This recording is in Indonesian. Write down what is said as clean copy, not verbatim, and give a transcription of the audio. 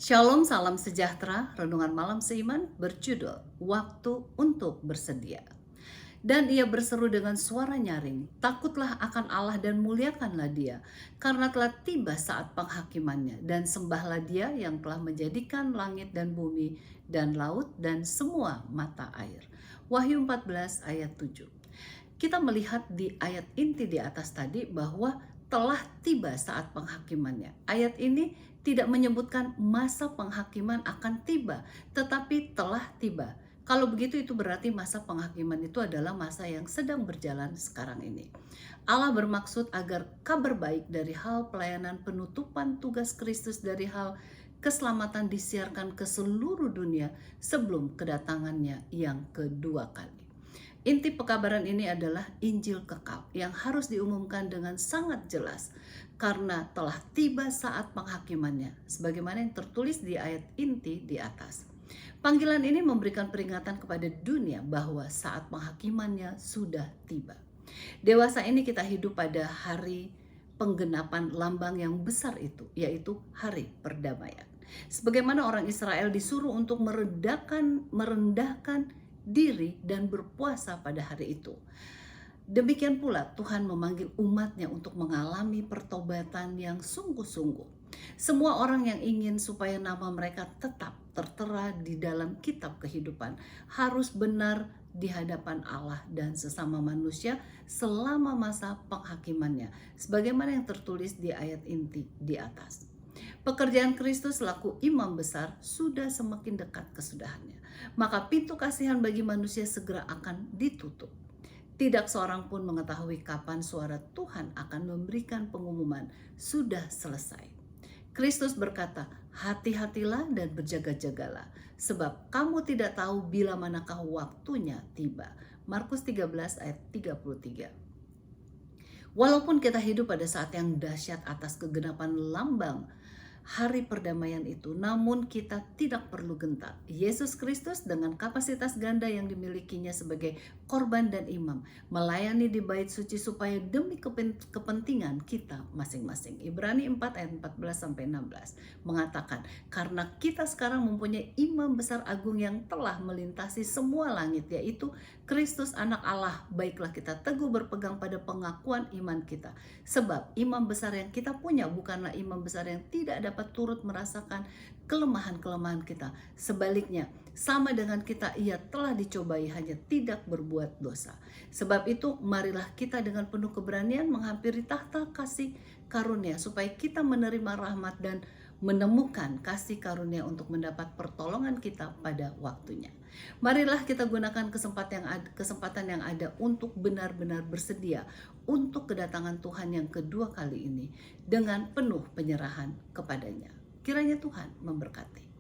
Shalom, salam sejahtera. Renungan malam seiman berjudul Waktu untuk Bersedia. Dan ia berseru dengan suara nyaring, takutlah akan Allah dan muliakanlah Dia, karena telah tiba saat penghakimannya, dan sembahlah Dia yang telah menjadikan langit dan bumi dan laut dan semua mata air. Wahyu 14 ayat 7. Kita melihat di ayat inti di atas tadi bahwa telah tiba saat penghakimannya. Ayat ini tidak menyebutkan masa penghakiman akan tiba, tetapi telah tiba. Kalau begitu itu berarti masa penghakiman itu adalah masa yang sedang berjalan sekarang ini. Allah bermaksud agar kabar baik dari hal pelayanan penutupan tugas Kristus dari hal keselamatan disiarkan ke seluruh dunia sebelum kedatangannya yang kedua kali. Inti pekabaran ini adalah Injil kekal yang harus diumumkan dengan sangat jelas karena telah tiba saat penghakimannya, sebagaimana yang tertulis di ayat inti di atas. Panggilan ini memberikan peringatan kepada dunia bahwa saat penghakimannya sudah tiba. Dewasa ini kita hidup pada hari penggenapan lambang yang besar itu, yaitu hari perdamaian. Sebagaimana orang Israel disuruh untuk merendahkan diri dan berpuasa pada hari itu. Demikian pula Tuhan memanggil umatnya untuk mengalami pertobatan yang sungguh-sungguh. Semua orang yang ingin supaya nama mereka tetap tertera di dalam kitab kehidupan harus benar di hadapan Allah dan sesama manusia selama masa penghakimannya, sebagaimana yang tertulis di ayat inti di atas. Pekerjaan Kristus selaku imam besar sudah semakin dekat kesudahannya. Maka pintu kasihan bagi manusia segera akan ditutup. Tidak seorang pun mengetahui kapan suara Tuhan akan memberikan pengumuman sudah selesai. Kristus berkata, hati-hatilah dan berjaga-jagalah, sebab kamu tidak tahu bila manakah waktunya tiba. Markus 13 ayat 33. Walaupun kita hidup pada saat yang dahsyat atas kegenapan lambang hari perdamaian itu, namun kita tidak perlu gentar. Yesus Kristus dengan kapasitas ganda yang dimilikinya sebagai korban dan imam melayani di bait suci supaya demi kepentingan kita masing-masing. Ibrani 4 ayat 14-16 mengatakan, karena kita sekarang mempunyai imam besar agung yang telah melintasi semua langit, yaitu Kristus anak Allah, baiklah kita teguh berpegang pada pengakuan iman kita. Sebab imam besar yang kita punya bukanlah imam besar yang tidak dapat turut merasakan kelemahan-kelemahan kita. Sebaliknya, sama dengan kita, ia telah dicobai hanya tidak berbuat dosa. Sebab itu, marilah kita dengan penuh keberanian menghampiri tahta kasih karunia, supaya kita menerima rahmat dan menemukan kasih karunia untuk mendapat pertolongan kita pada waktunya. Marilah kita gunakan kesempatan yang ada untuk benar-benar bersedia untuk kedatangan Tuhan yang kedua kali ini dengan penuh penyerahan kepadanya. Kiranya Tuhan memberkati.